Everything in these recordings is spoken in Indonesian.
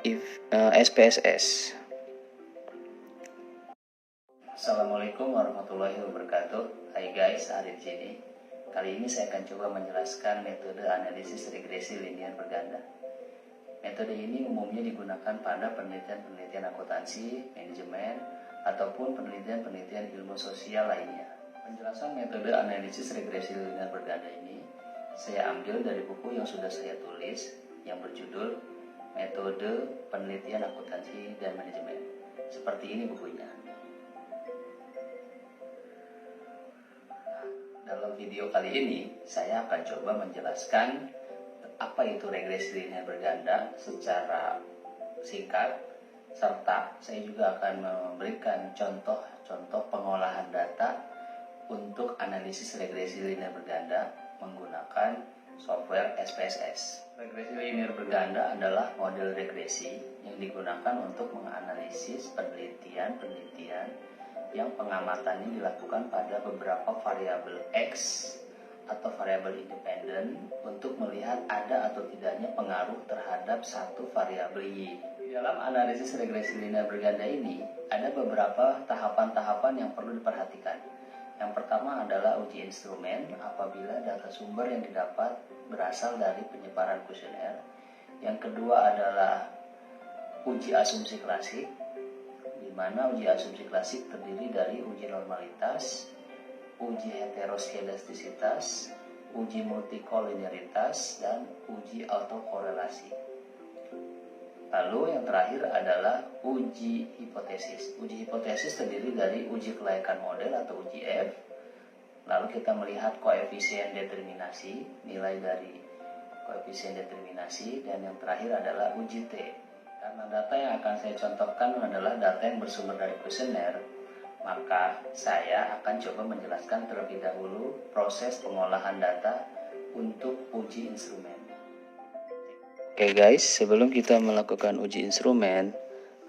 SPSS. Assalamualaikum warahmatullahi wabarakatuh. Hai guys, Ari di sini. Kali ini saya akan coba menjelaskan metode analisis regresi linear berganda. Metode ini umumnya digunakan pada penelitian-penelitian akuntansi, manajemen, ataupun penelitian-penelitian ilmu sosial lainnya. Penjelasan metode analisis regresi linear berganda ini saya ambil dari buku yang sudah saya tulis yang berjudul Metode Penelitian Akuntansi dan Manajemen. Seperti ini bukunya. Dalam video kali ini, saya akan coba menjelaskan apa itu regresi linear berganda secara singkat, serta saya juga akan memberikan contoh-contoh pengolahan data untuk analisis regresi linear berganda menggunakan software SPSS. Regresi linear berganda adalah model regresi yang digunakan untuk menganalisis penelitian yang pengamatannya dilakukan pada beberapa variabel X atau variabel independen untuk melihat ada atau tidaknya pengaruh terhadap satu variabel Y. Di dalam analisis regresi linear berganda ini, ada beberapa tahapan-tahapan yang perlu diperhatikan. Yang pertama adalah uji instrumen apabila data sumber yang didapat berasal dari penyebaran kuesioner. Yang kedua adalah uji asumsi klasik, di mana uji asumsi klasik terdiri dari uji normalitas, uji heteroskedastisitas, uji multikolinearitas, dan uji autokorelasi. Lalu yang terakhir adalah uji hipotesis. Uji hipotesis terdiri dari uji kelayakan model atau uji F. Lalu kita melihat koefisien determinasi, nilai dari koefisien determinasi, dan yang terakhir adalah uji T. Karena data yang akan saya contohkan adalah data yang bersumber dari kuesioner, maka saya akan coba menjelaskan terlebih dahulu proses pengolahan data untuk uji instrumen. Oke guys, sebelum kita melakukan uji instrumen,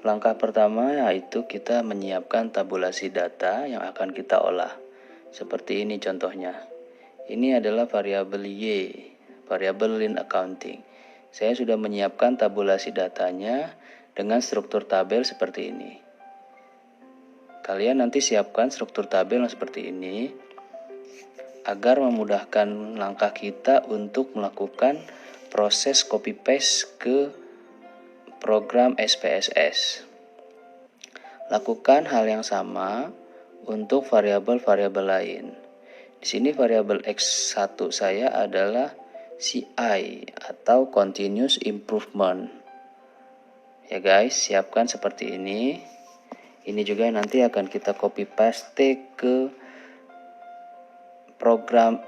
langkah pertama yaitu kita menyiapkan tabulasi data yang akan kita olah. Seperti ini contohnya. Ini adalah variabel Y, variabel Lean Accounting. Saya sudah menyiapkan tabulasi datanya dengan struktur tabel seperti ini. Kalian nanti siapkan struktur tabel yang seperti ini agar memudahkan langkah kita untuk melakukan proses copy paste ke program SPSS. Lakukan hal yang sama untuk variabel-variabel lain. Di sini variabel X1 saya adalah CI atau Continuous Improvement. Ya guys, siapkan seperti ini. Ini juga nanti akan kita copy paste ke program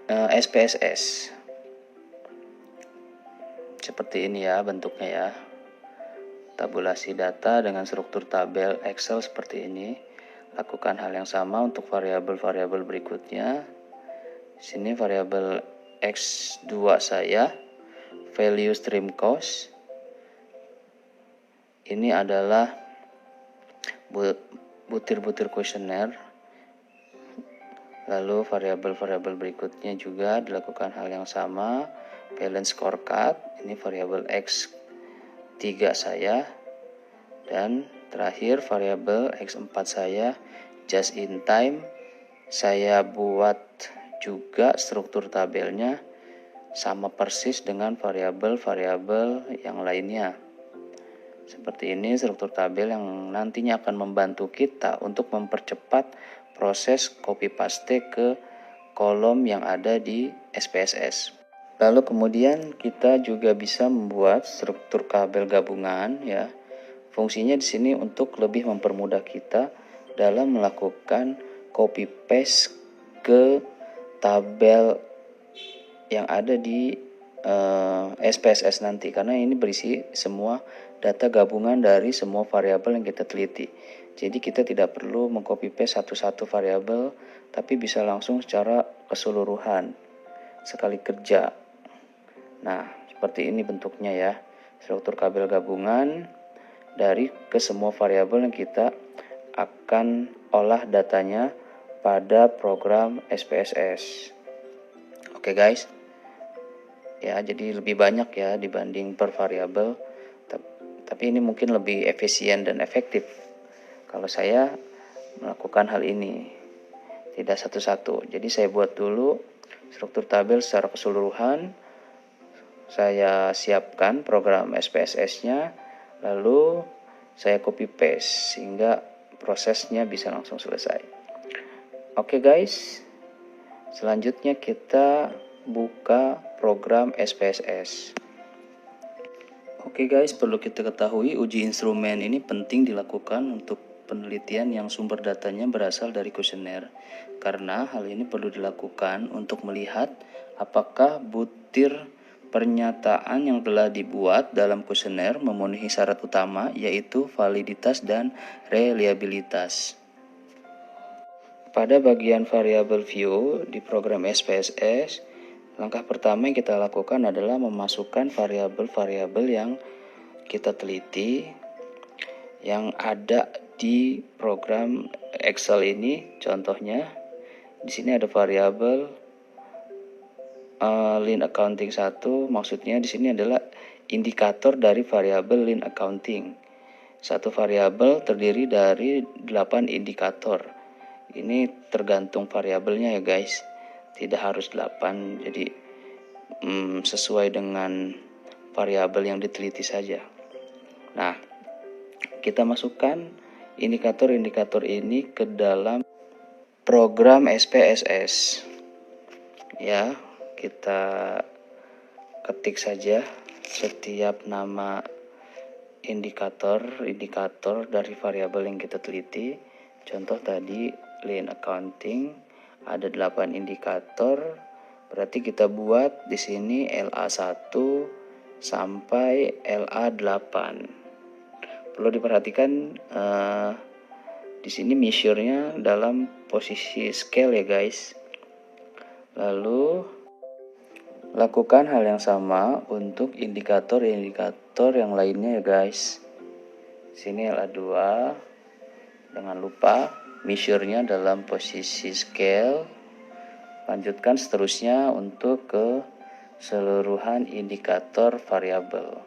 SPSS. Seperti ini ya bentuknya ya. Tabulasi data dengan struktur tabel Excel seperti ini. Lakukan hal yang sama untuk variabel-variabel berikutnya. Di sini variabel X2 saya, value stream cost. Ini adalah butir-butir kuesioner. Lalu variabel-variabel berikutnya juga dilakukan hal yang sama. Balance scorecard, ini variabel X3 saya. Dan terakhir variabel X4 saya, just in time. Saya buat juga struktur tabelnya sama persis dengan variabel-variabel yang lainnya. Seperti ini struktur tabel yang nantinya akan membantu kita untuk mempercepat proses copy paste ke kolom yang ada di SPSS. Lalu kemudian kita juga bisa membuat struktur tabel gabungan ya. Fungsinya di sini untuk lebih mempermudah kita dalam melakukan copy paste ke tabel yang ada di SPSS nanti, karena ini berisi semua data gabungan dari semua variabel yang kita teliti. Jadi kita tidak perlu mengcopy paste satu-satu variabel, tapi bisa langsung secara keseluruhan sekali kerja. Nah, seperti ini bentuknya ya. Struktur tabel gabungan dari ke semua variabel yang kita akan olah datanya pada program SPSS. Oke guys. Ya, jadi lebih banyak ya dibanding per variabel. Tapi ini mungkin lebih efisien dan efektif kalau saya melakukan hal ini, tidak satu-satu. Jadi saya buat dulu struktur tabel secara keseluruhan, saya siapkan program SPSS-nya, lalu saya copy paste sehingga prosesnya bisa langsung selesai. Oke guys, selanjutnya kita buka program SPSS. Oke guys, perlu kita ketahui uji instrumen ini penting dilakukan untuk penelitian yang sumber datanya berasal dari kuesioner. Karena hal ini perlu dilakukan untuk melihat apakah butir pernyataan yang telah dibuat dalam kuesioner memenuhi syarat utama, yaitu validitas dan reliabilitas. Pada bagian variable view di program SPSS, langkah pertama yang kita lakukan adalah memasukkan variabel-variabel yang kita teliti yang ada di program Excel ini. Contohnya, di sini ada variabel lean accounting 1, maksudnya di sini adalah indikator dari variabel lean accounting. Satu variabel terdiri dari 8 indikator. Ini tergantung variabelnya ya guys. Tidak harus 8, jadi sesuai dengan variabel yang diteliti saja. Nah, kita masukkan indikator-indikator ini ke dalam program SPSS. Ya, kita ketik saja setiap nama indikator dari variabel yang kita teliti. Contoh tadi lean accounting ada 8 indikator, berarti kita buat di sini LA1 sampai LA8. Perlu diperhatikan di sini measure-nya dalam posisi scale ya guys. Lalu lakukan hal yang sama untuk indikator-indikator yang lainnya ya guys. Sini LA2, jangan lupa measure-nya dalam posisi scale. Lanjutkan seterusnya untuk ke keseluruhan indikator variabel.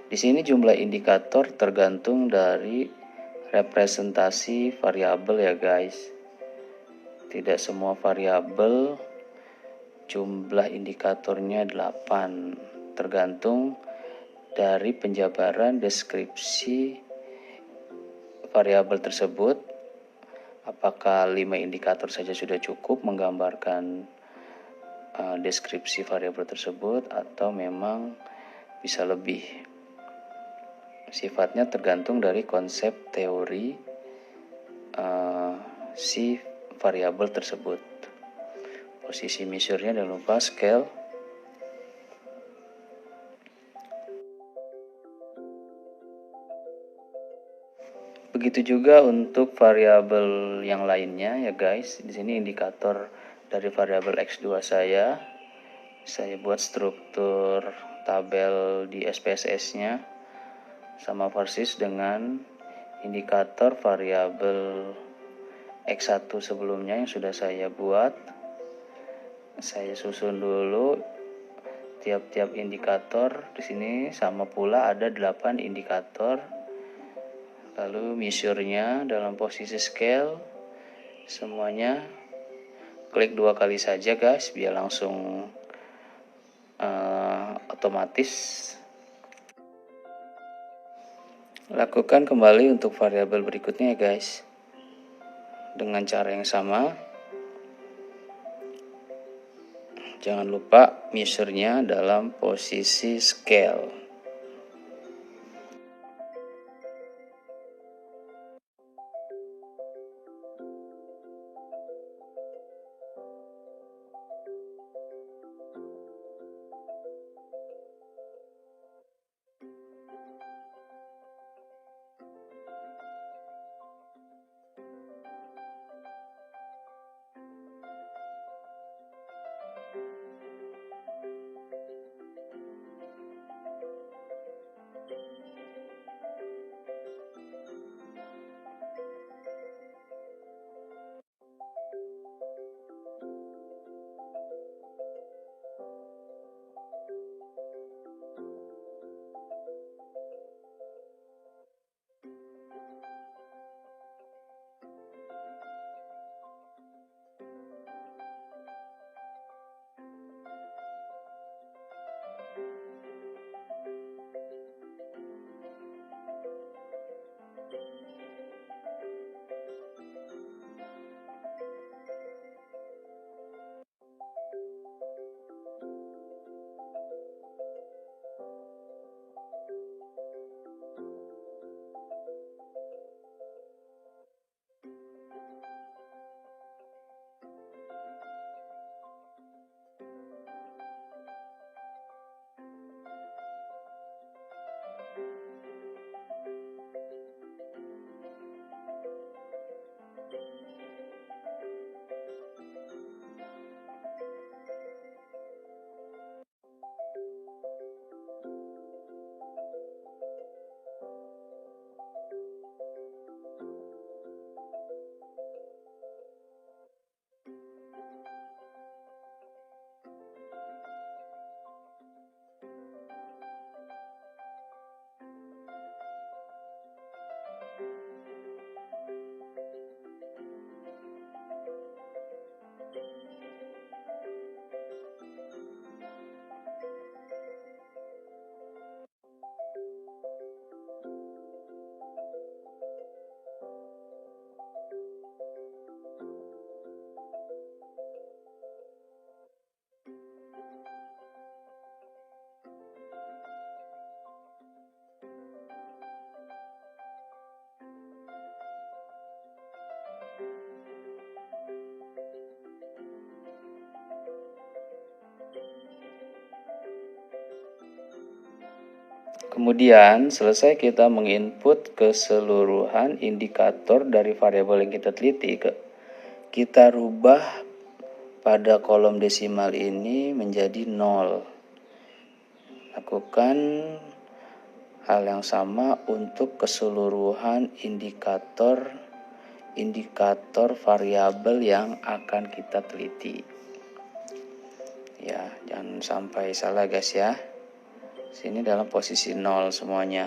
Di sini jumlah indikator tergantung dari representasi variabel ya guys. Tidak semua variabel jumlah indikatornya 8, tergantung dari penjabaran deskripsi variabel tersebut. Apakah 5 indikator saja sudah cukup menggambarkan deskripsi variabel tersebut, atau memang bisa lebih. Sifatnya tergantung dari konsep teori si variabel tersebut. Posisi measure-nya jangan lupa scale. Begitu juga untuk variabel yang lainnya ya guys. Di sini indikator dari variabel X2 saya buat struktur tabel di SPSS-nya sama persis dengan indikator variabel X1 sebelumnya yang sudah saya buat. Saya susun dulu tiap-tiap indikator. Di sini sama pula ada 8 indikator. Lalu measure-nya dalam posisi scale, semuanya klik 2 kali saja guys, biar langsung otomatis. Lakukan kembali untuk variabel berikutnya ya guys, dengan cara yang sama. Jangan lupa measure-nya dalam posisi scale. Kemudian selesai kita menginput keseluruhan indikator dari variabel yang kita teliti, kita rubah pada kolom desimal ini menjadi 0. Lakukan hal yang sama untuk keseluruhan indikator variabel yang akan kita teliti. Ya, jangan sampai salah guys ya. Sini dalam posisi 0 semuanya.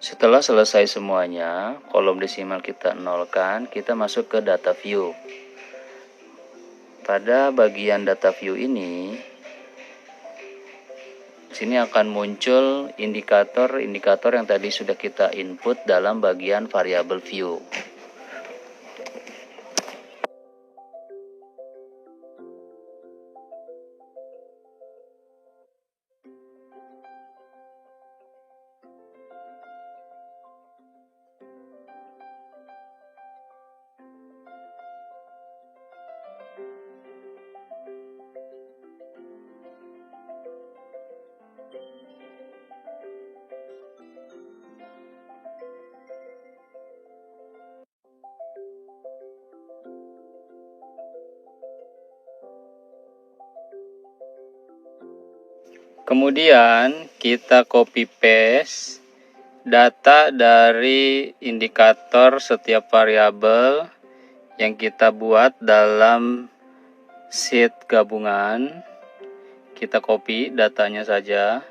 Setelah selesai semuanya, kolom desimal kita nolkan, kita masuk ke data view. Pada bagian data view ini, sini akan muncul indikator yang tadi sudah kita input dalam bagian variabel view. Kemudian kita copy paste data dari indikator setiap variabel yang kita buat dalam sheet gabungan. Kita copy datanya saja,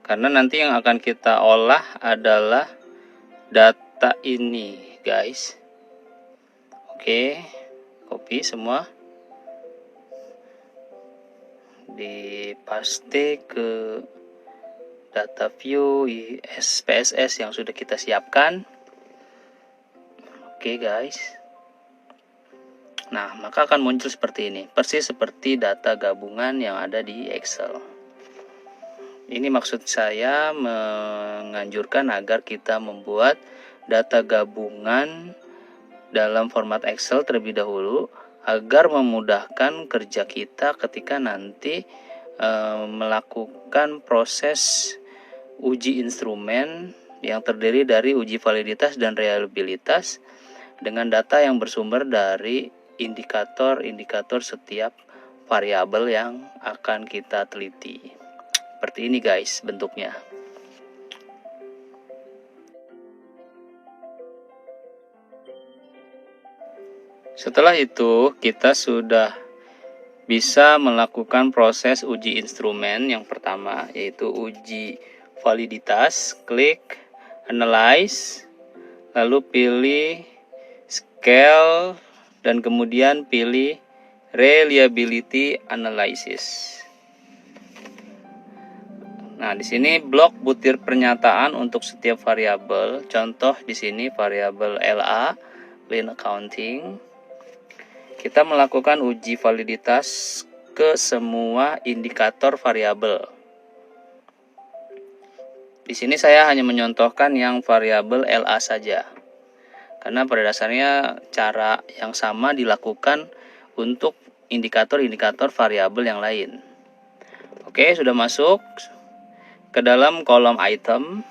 karena nanti yang akan kita olah adalah data ini guys. Oke, copy semua, dipaste ke data view SPSS yang sudah kita siapkan. Oke guys, nah maka akan muncul seperti ini, persis seperti data gabungan yang ada di Excel. Ini maksud saya menganjurkan agar kita membuat data gabungan dalam format Excel terlebih dahulu, agar memudahkan kerja kita ketika nanti melakukan proses uji instrumen yang terdiri dari uji validitas dan reliabilitas dengan data yang bersumber dari indikator-indikator setiap variabel yang akan kita teliti. Seperti ini guys bentuknya. Setelah itu kita sudah bisa melakukan proses uji instrumen yang pertama, yaitu uji validitas. Klik analyze, lalu pilih scale dan kemudian pilih reliability analysis. Nah, di sini blok butir pernyataan untuk setiap variabel. Contoh di sini variabel LA, Lean Accounting. Kita melakukan uji validitas ke semua indikator variabel. Di sini saya hanya menyontohkan yang variabel LA saja. Karena pada dasarnya cara yang sama dilakukan untuk indikator-indikator variabel yang lain. Oke, sudah masuk ke dalam kolom item,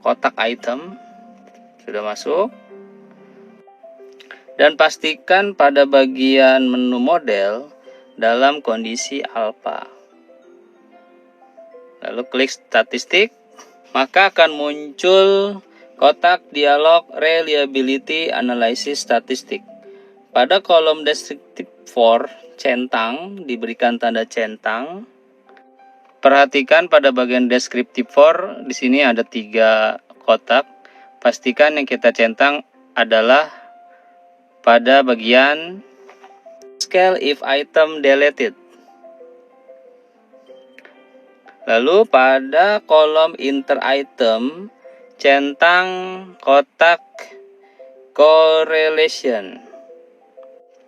kotak item, sudah masuk. Dan pastikan pada bagian menu model dalam kondisi alpha. Lalu klik statistik, maka akan muncul kotak dialog Reliability Analysis Statistik. Pada kolom descriptive for centang diberikan tanda centang. Perhatikan pada bagian descriptive for di sini ada 3 kotak. Pastikan yang kita centang adalah pada bagian scale if item deleted. Lalu pada kolom inter item centang kotak correlation.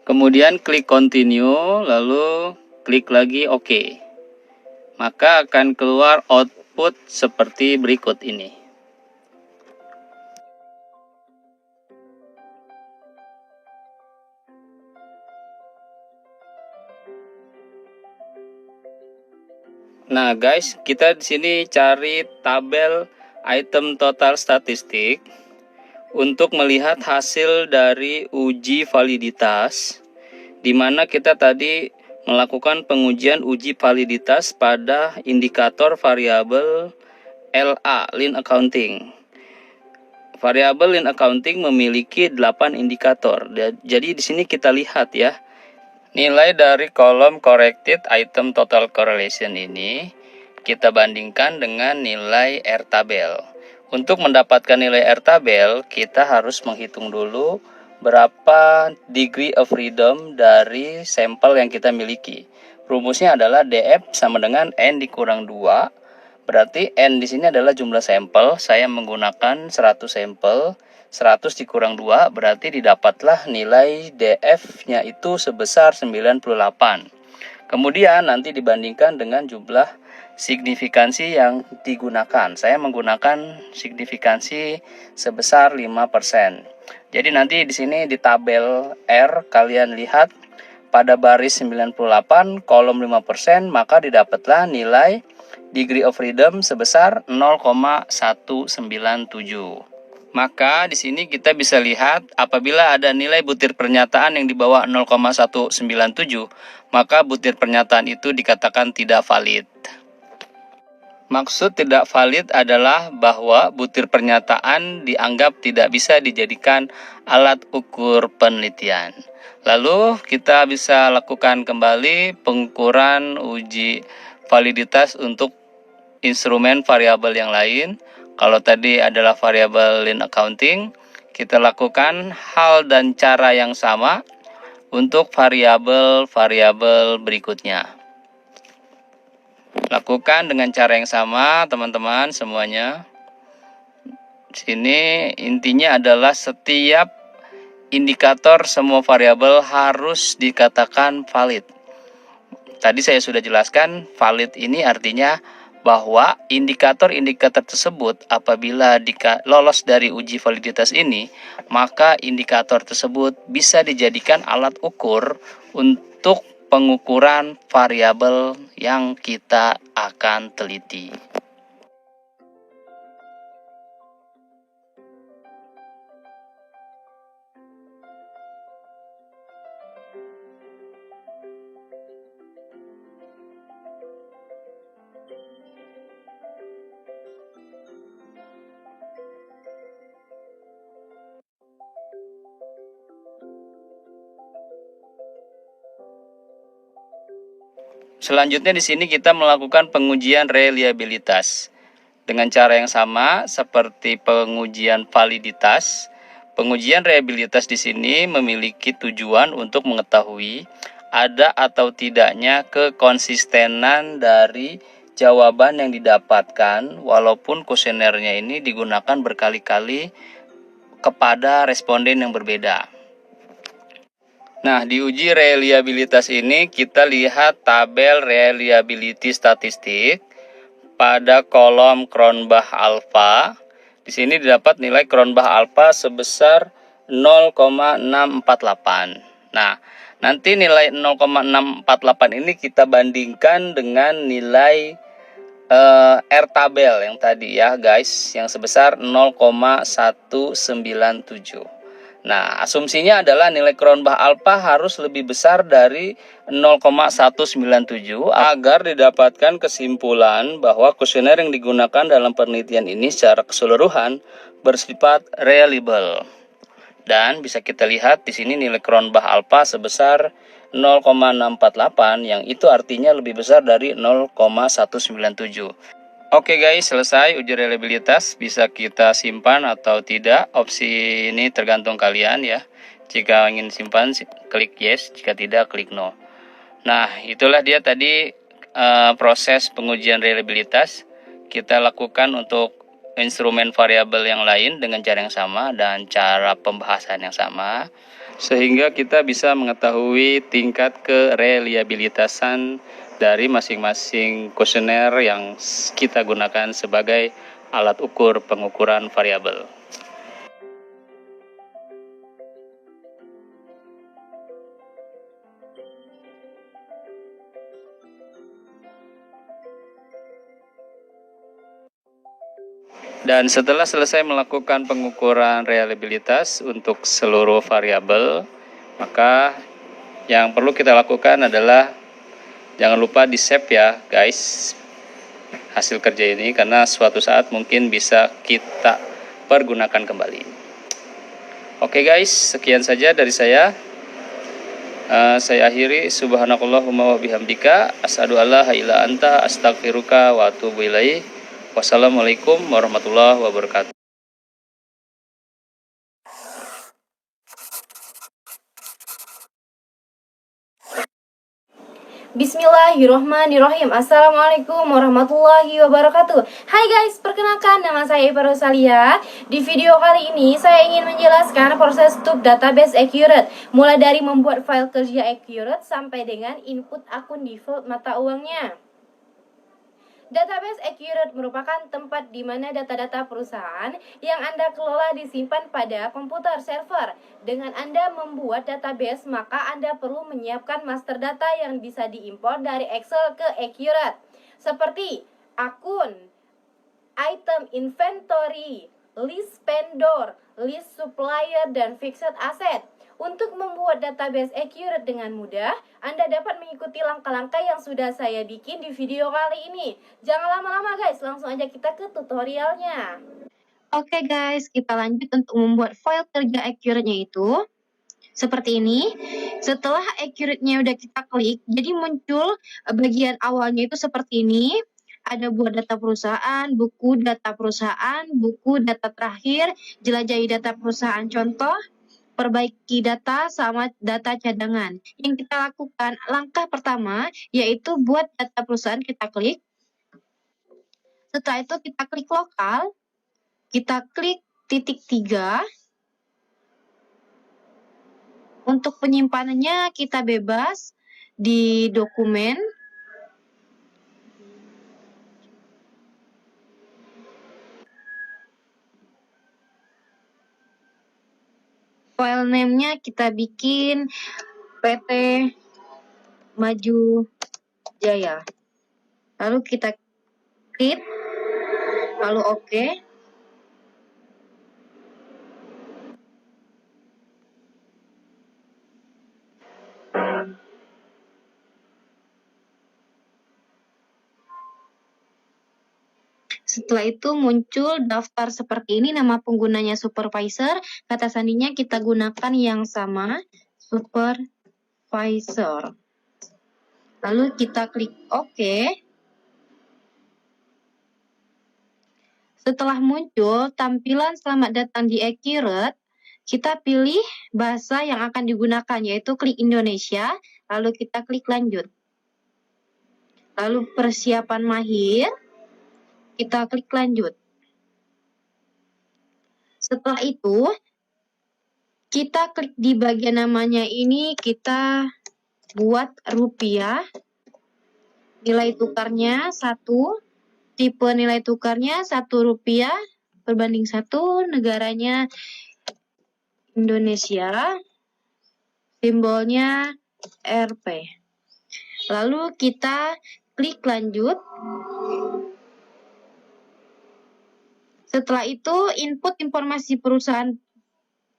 Kemudian klik continue, lalu klik lagi OK. Maka akan keluar output seperti berikut ini. Nah, guys, kita di sini cari tabel item total statistik untuk melihat hasil dari uji validitas, di mana kita tadi melakukan pengujian uji validitas pada indikator variabel LA, Lean Accounting. Variabel Lean Accounting memiliki 8 indikator. Jadi di sini kita lihat ya, nilai dari kolom corrected item total correlation ini kita bandingkan dengan nilai R tabel. Untuk mendapatkan nilai R tabel, kita harus menghitung dulu berapa degree of freedom dari sampel yang kita miliki. Rumusnya adalah DF sama dengan N dikurang 2. Berarti N di sini adalah jumlah sampel. Saya menggunakan 100 sampel. 100 dikurang 2 berarti didapatlah nilai DF-nya itu sebesar 98. Kemudian nanti dibandingkan dengan jumlah signifikansi yang digunakan. Saya menggunakan signifikansi sebesar 5%. Jadi nanti di sini di tabel R kalian lihat pada baris 98 kolom 5%, maka didapatlah nilai degree of freedom sebesar 0,197. Maka di sini kita bisa lihat apabila ada nilai butir pernyataan yang di bawah 0,197, maka butir pernyataan itu dikatakan tidak valid. Maksud tidak valid adalah bahwa butir pernyataan dianggap tidak bisa dijadikan alat ukur penelitian. Lalu kita bisa lakukan kembali pengukuran uji validitas untuk instrumen variabel yang lain. Kalau tadi adalah variabel Lean Accounting, kita lakukan hal dan cara yang sama untuk variabel-variabel berikutnya. Lakukan dengan cara yang sama, teman-teman semuanya. Sini intinya adalah setiap indikator semua variabel harus dikatakan valid. Tadi saya sudah jelaskan, valid ini artinya bahwa indikator-indikator tersebut apabila lolos dari uji validitas ini, maka indikator tersebut bisa dijadikan alat ukur untuk pengukuran variabel yang kita akan teliti. Selanjutnya di sini kita melakukan pengujian reliabilitas dengan cara yang sama seperti pengujian validitas. Pengujian reliabilitas di sini memiliki tujuan untuk mengetahui ada atau tidaknya kekonsistenan dari jawaban yang didapatkan walaupun kuesionernya ini digunakan berkali-kali kepada responden yang berbeda. Nah, di uji reliabilitas ini kita lihat tabel reliability statistik pada kolom Cronbach alpha. Di sini didapat nilai Cronbach alpha sebesar 0,648. Nah, nanti nilai 0,648 ini kita bandingkan dengan nilai R tabel yang tadi ya guys, yang sebesar 0,197. Nah, asumsinya adalah nilai Cronbach alpha harus lebih besar dari 0,197 agar didapatkan kesimpulan bahwa kuesioner yang digunakan dalam penelitian ini secara keseluruhan bersifat reliable. Dan bisa kita lihat di sini nilai Cronbach alpha sebesar 0,648 yang itu artinya lebih besar dari 0,197. Oke guys, selesai uji reliabilitas. Bisa kita simpan atau tidak. Opsi ini tergantung kalian ya. Jika ingin simpan, klik yes. Jika tidak, klik no. Nah, itulah dia tadi proses pengujian reliabilitas. Kita lakukan untuk instrumen variabel yang lain dengan cara yang sama dan cara pembahasan yang sama. Sehingga kita bisa mengetahui tingkat kereliabilitasan dari masing-masing kuesioner yang kita gunakan sebagai alat ukur pengukuran variabel. Dan setelah selesai melakukan pengukuran reliabilitas untuk seluruh variabel, maka yang perlu kita lakukan adalah jangan lupa di save ya guys hasil kerja ini, karena suatu saat mungkin bisa kita pergunakan kembali. Oke guys, sekian saja dari saya. Saya akhiri, subhanakallahumma wa bihamdika asyhadu alla ilaha illa anta astaghfiruka wa atubu ilaik. Wassalamualaikum warahmatullahi wabarakatuh. Bismillahirrohmanirrohim. Assalamualaikum warahmatullahi wabarakatuh. Hai guys, perkenalkan nama saya Iva Rosalia. Di video kali ini saya ingin menjelaskan proses TUB database accurate, mulai dari membuat file kerja accurate sampai dengan input akun default mata uangnya. Database accurate merupakan tempat di mana data-data perusahaan yang Anda kelola disimpan pada komputer server. Dengan Anda membuat database, maka Anda perlu menyiapkan master data yang bisa diimpor dari Excel ke Accurate, seperti akun, item inventory, list vendor, list supplier, dan fixed asset. Untuk membuat database accurate dengan mudah, Anda dapat mengikuti langkah-langkah yang sudah saya bikin di video kali ini. Jangan lama-lama guys, langsung aja kita ke tutorialnya. Oke guys, kita lanjut untuk membuat file kerja accurate-nya itu seperti ini. Setelah accurate-nya udah kita klik, jadi muncul bagian awalnya itu seperti ini. Ada buat data perusahaan, buku data perusahaan, buku data terakhir, jelajahi data perusahaan contoh, perbaiki data sama data cadangan. Yang kita lakukan langkah pertama yaitu buat data perusahaan, kita klik. Setelah itu kita klik lokal, kita klik titik 3. Untuk penyimpanannya kita bebas di dokumen. File name-nya kita bikin PT Maju Jaya. Lalu kita klik, lalu oke. Setelah itu muncul daftar seperti ini, nama penggunanya supervisor, kata sandinya kita gunakan yang sama, supervisor. Lalu kita klik OK. Setelah muncul tampilan selamat datang di Accurate, kita pilih bahasa yang akan digunakan, yaitu klik Indonesia, lalu kita klik lanjut. Lalu persiapan mahir, kita klik lanjut. Setelah itu, kita klik di bagian namanya ini, kita buat rupiah. Nilai tukarnya 1. tipe nilai tukarnya Rp1 berbanding 1, negaranya Indonesia, simbolnya Rp. Lalu kita klik lanjut. Setelah itu input informasi perusahaan,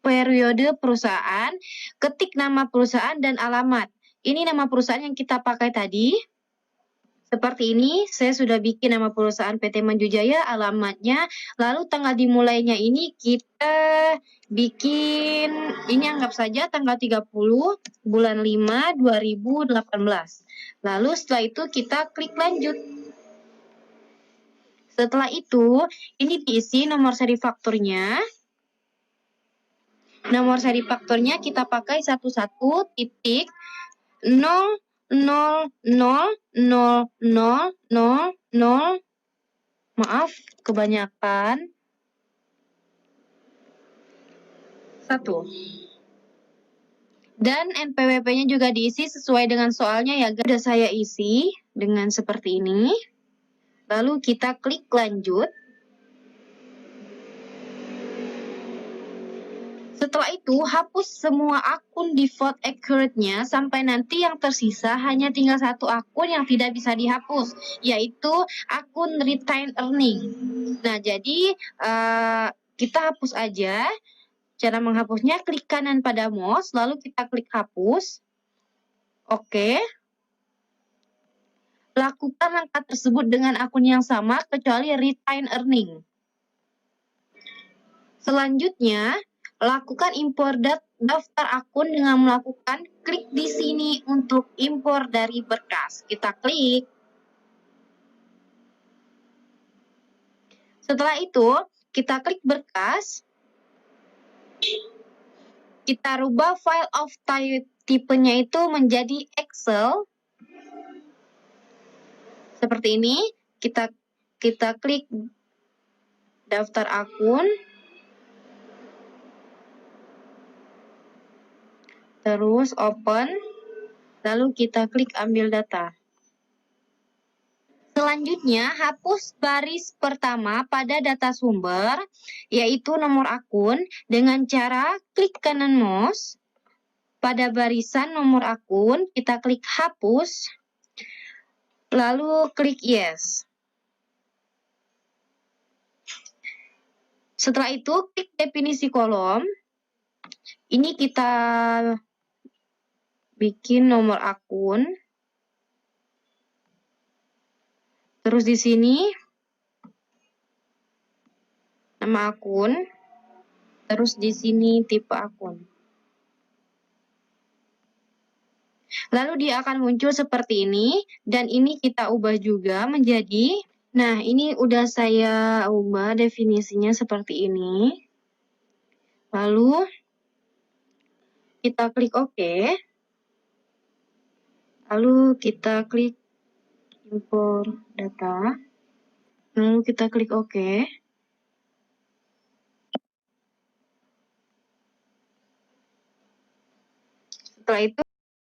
periode perusahaan, ketik nama perusahaan dan alamat. Ini nama perusahaan yang kita pakai tadi. Seperti ini, saya sudah bikin nama perusahaan PT Manju Jaya, alamatnya, lalu tanggal dimulainya ini kita bikin, ini anggap saja tanggal 30 bulan 5 2018. Lalu setelah itu kita klik lanjut. Setelah itu, ini diisi nomor seri fakturnya. Nomor seri fakturnya kita pakai 11.0000000, maaf, kebanyakan. 1. Dan NPWP-nya juga diisi sesuai dengan soalnya ya, sudah saya isi dengan seperti ini. Lalu kita klik lanjut. Setelah itu, hapus semua akun default account-nya sampai nanti yang tersisa hanya tinggal satu akun yang tidak bisa dihapus, yaitu akun retained earning. Nah, jadi kita hapus aja. Cara menghapusnya, klik kanan pada mouse, lalu kita klik hapus. Oke. Lakukan langkah tersebut dengan akun yang sama, kecuali retained earning. Selanjutnya, lakukan impor daftar akun dengan melakukan klik di sini untuk impor dari berkas. Kita klik. Setelah itu, kita klik berkas. Kita rubah file of tipenya itu menjadi Excel. Seperti ini. Kita klik daftar akun. Terus open, lalu kita klik ambil data. Selanjutnya, hapus baris pertama pada data sumber, yaitu nomor akun, dengan cara klik kanan mouse. Pada barisan nomor akun, kita klik hapus, lalu klik yes. Setelah itu, klik definisi kolom. Ini kita bikin nomor akun. Terus di sini nama akun. Terus di sini tipe akun. Lalu dia akan muncul seperti ini, dan ini kita ubah juga menjadi, nah ini udah saya ubah definisinya seperti ini. Lalu kita klik OK. Lalu kita klik import data. Lalu kita klik OK. Setelah itu